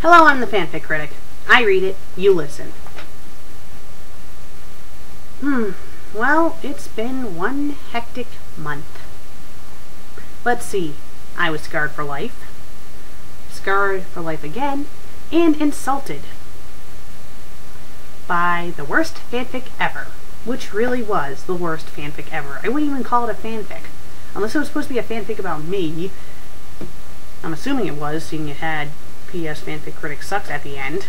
Hello, I'm the FanFic Critic. I read it, you listen. Well, it's been one hectic month. Let's see. I was scarred for life again, and insulted by the worst fanfic ever, which really was the worst fanfic ever. I wouldn't even call it a fanfic, unless it was supposed to be a fanfic about me. I'm assuming it was, seeing it had P.S. FanFic Critic sucks at the end.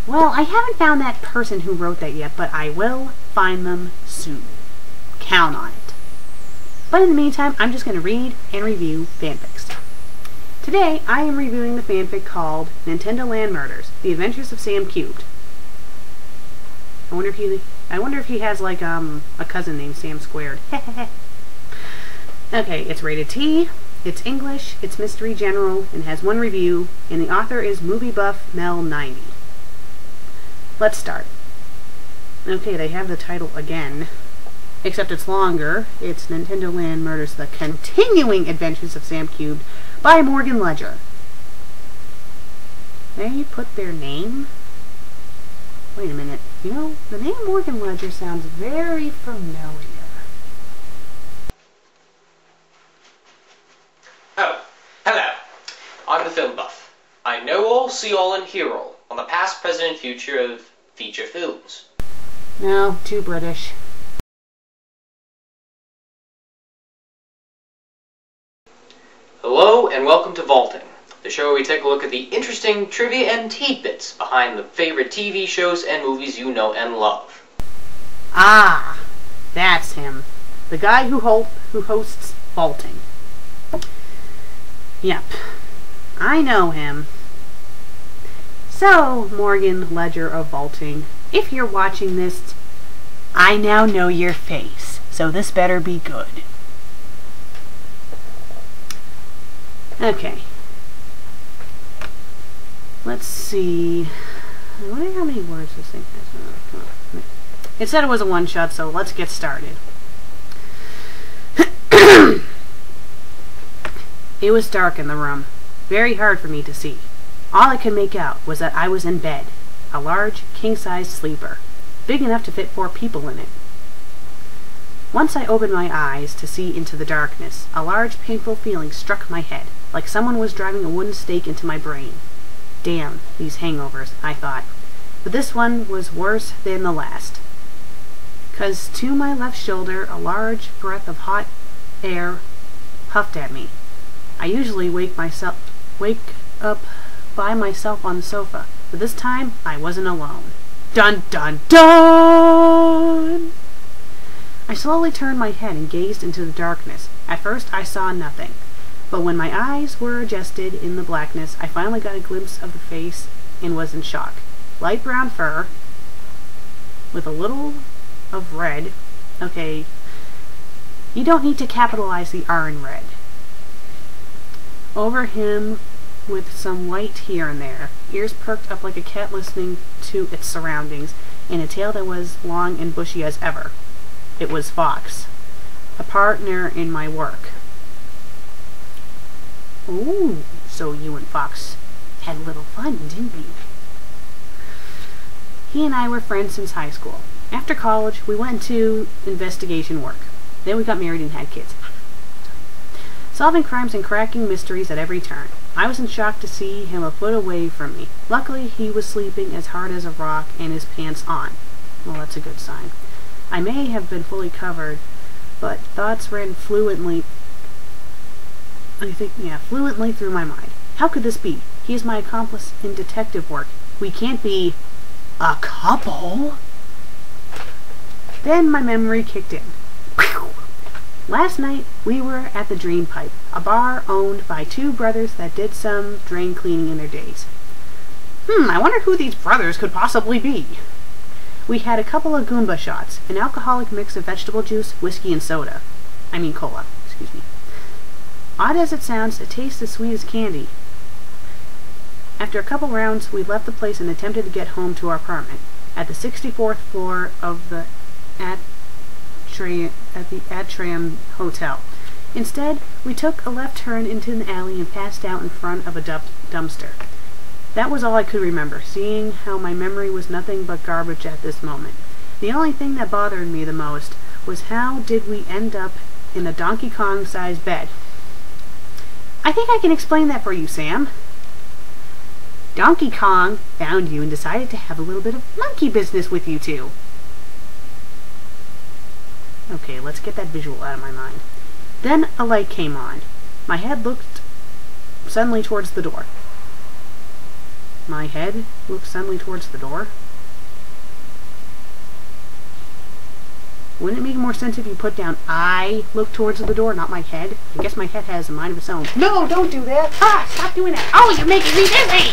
Well, I haven't found that person who wrote that yet, but I will find them soon. Count on it. But in the meantime, I'm just going to read and review fanfics. Today, I am reviewing the fanfic called Nintendoland Murders: The Adventures of Sam Cubed. I wonder if he has like a cousin named Sam Squared. Okay, it's rated T. It's English, it's mystery general, and has one review, and the author is MovieBuffMel90. Let's start. Okay, they have the title again, except it's longer. It's Nintendoland Murders: The Continuing Adventures of Sam Cubed by Morgan Ledger. They put their name? Wait a minute. You know, the name Morgan Ledger sounds very familiar. Oh, hello. I'm the Filmbuff. I know all, see all, and hear all on the past, present, and future of feature films. No, too British. Hello, and welcome to Vaulting, the show where we take a look at the interesting trivia and tidbits behind the favorite TV shows and movies you know and love. Ah, that's him. The guy who hosts Vaulting. Yep, I know him. So, Morgan Ledger of Vaulting, if you're watching this, I now know your face, so this better be good. Okay. Let's see. I wonder how many words this thing has. It said it was a one-shot, so let's get started. It was dark in the room, very hard for me to see. All I could make out was that I was in bed, a large, king-size sleeper, big enough to fit 4 people in it. Once I opened my eyes to see into the darkness, a large, painful feeling struck my head, like someone was driving a wooden stake into my brain. Damn, these hangovers, I thought. But this one was worse than the last. 'Cause to my left shoulder, a large breath of hot air puffed at me. I usually wake up by myself on the sofa, but this time I wasn't alone. Dun dun dun! I slowly turned my head and gazed into the darkness. At first I saw nothing, but when my eyes were adjusted in the blackness, I finally got a glimpse of the face and was in shock. Light brown fur, with a little of red. Okay, you don't need to capitalize the R in red. Over him, with some white here and there, ears perked up like a cat listening to its surroundings, and a tail that was long and bushy as ever. It was Fox, a partner in my work. Ooh, so you and Fox had a little fun, didn't you? He and I were friends since high school. After college, we went to investigation work. Then we got married and had kids. Solving crimes and cracking mysteries at every turn. I was in shock to see him a foot away from me. Luckily, he was sleeping as hard as a rock and his pants on. Well, that's a good sign. I may have been fully covered, but thoughts ran fluently through my mind. How could this be? He is my accomplice in detective work. We can't be a couple. Then my memory kicked in. Last night, we were at the Dream Pipe, a bar owned by 2 brothers that did some drain cleaning in their days. I wonder who these brothers could possibly be. We had a couple of Goomba shots, an alcoholic mix of vegetable juice, whiskey, and soda. I mean cola, excuse me. Odd as it sounds, it tastes as sweet as candy. After a couple rounds, we left the place and attempted to get home to our apartment, at the 64th floor of the Atrium Hotel. Instead, we took a left turn into an alley and passed out in front of a dumpster. That was all I could remember, seeing how my memory was nothing but garbage at this moment. The only thing that bothered me the most was how did we end up in a Donkey Kong-sized bed? I think I can explain that for you, Sam. Donkey Kong found you and decided to have a little bit of monkey business with you two. Okay, let's get that visual out of my mind. Then a light came on. My head looked suddenly towards the door. My head looked suddenly towards the door? Wouldn't it make more sense if you put down I look towards the door, not my head? I guess my head has a mind of its own. No, don't do that! Ah, stop doing that! Oh, you're making me dizzy!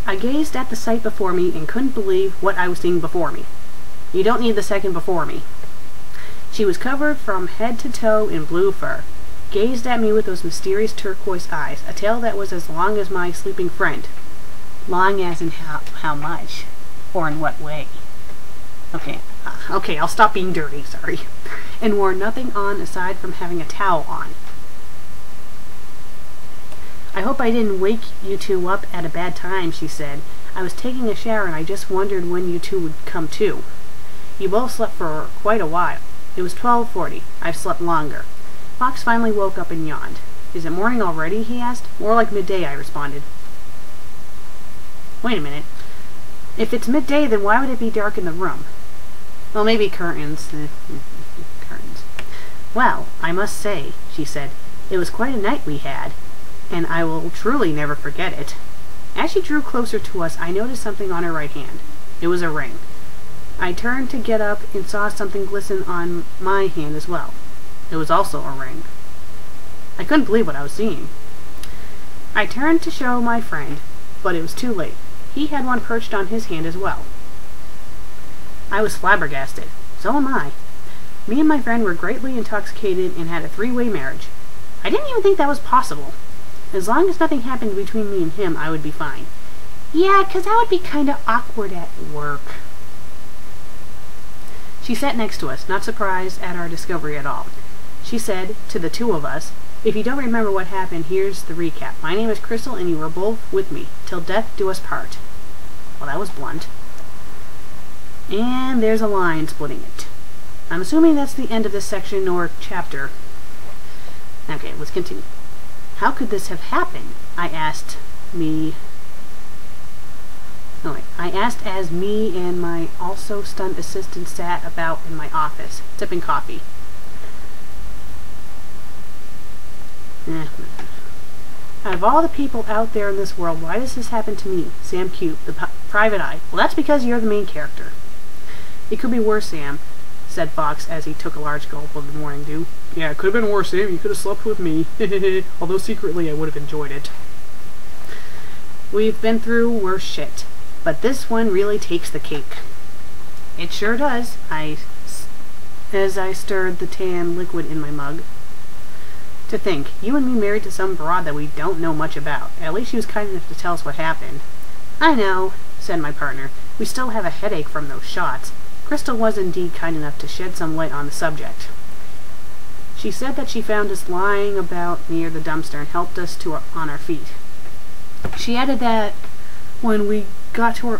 I gazed at the sight before me and couldn't believe what I was seeing before me. You don't need the second before me. She was covered from head to toe in blue fur, gazed at me with those mysterious turquoise eyes, a tail that was as long as my sleeping friend. Long as in how much? Or in what way? Okay, I'll stop being dirty, sorry. And wore nothing on aside from having a towel on. I hope I didn't wake you two up at a bad time, she said. I was taking a shower and I just wondered when you two would come to. You both slept for quite a while. It was 12:40. I've slept longer. Fox finally woke up and yawned. Is it morning already? He asked. More like midday, I responded. Wait a minute. If it's midday, then why would it be dark in the room? Well, maybe curtains. Curtains. Well, I must say, she said, it was quite a night we had, and I will truly never forget it. As she drew closer to us, I noticed something on her right hand. It was a ring. I turned to get up and saw something glisten on my hand as well. It was also a ring. I couldn't believe what I was seeing. I turned to show my friend, but it was too late. He had one perched on his hand as well. I was flabbergasted. So am I. Me and my friend were greatly intoxicated and had a three-way marriage. I didn't even think that was possible. As long as nothing happened between me and him, I would be fine. Yeah, 'cause that would be kind of awkward at work. She sat next to us, not surprised at our discovery at all. She said to the two of us, if you don't remember what happened, here's the recap. My name is Crystal and you were both with me, till death do us part. Well, that was blunt. And there's a line splitting it. I'm assuming that's the end of this section or chapter. Okay, let's continue. How could this have happened? I asked as me and my also stunned assistant sat about in my office, sipping coffee. Out of all the people out there in this world, why does this happen to me, Sam Cube, the private eye? Well, that's because you're the main character. It could be worse, Sam, said Fox as he took a large gulp of the morning dew. Yeah, it could have been worse, Sam. You could have slept with me. Although secretly I would have enjoyed it. We've been through worse shit, but this one really takes the cake. It sure does, as I stirred the tan liquid in my mug. To think, you and me married to some broad that we don't know much about. At least she was kind enough to tell us what happened. I know, said my partner. We still have a headache from those shots. Crystal was indeed kind enough to shed some light on the subject. She said that she found us lying about near the dumpster and helped us on our feet. She added that when we got to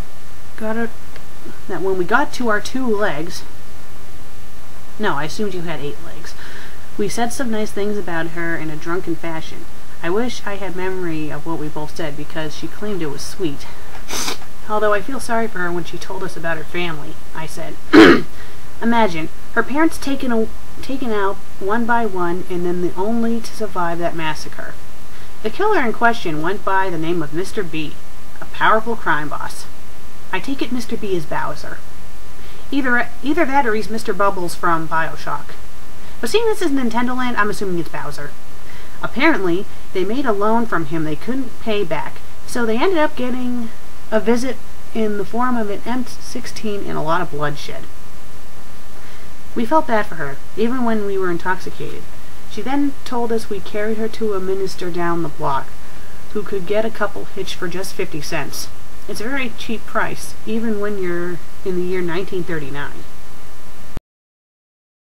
our 2 legs. No, I assumed you had 8 legs. We said some nice things about her in a drunken fashion. I wish I had memory of what we both said because she claimed it was sweet. Although I feel sorry for her when she told us about her family, I said. Imagine, her parents taken out one by one and then the only to survive that massacre. The killer in question went by the name of Mr. B, a powerful crime boss. I take it Mr. B is Bowser. Either that or he's Mr. Bubbles from BioShock. But seeing this is Nintendoland, I'm assuming it's Bowser. Apparently, they made a loan from him they couldn't pay back, so they ended up getting a visit in the form of an M16 and a lot of bloodshed. We felt bad for her, even when we were intoxicated. She then told us we carried her to a minister down the block, who could get a couple hitched for just 50 cents. It's a very cheap price, even when you're in the year 1939.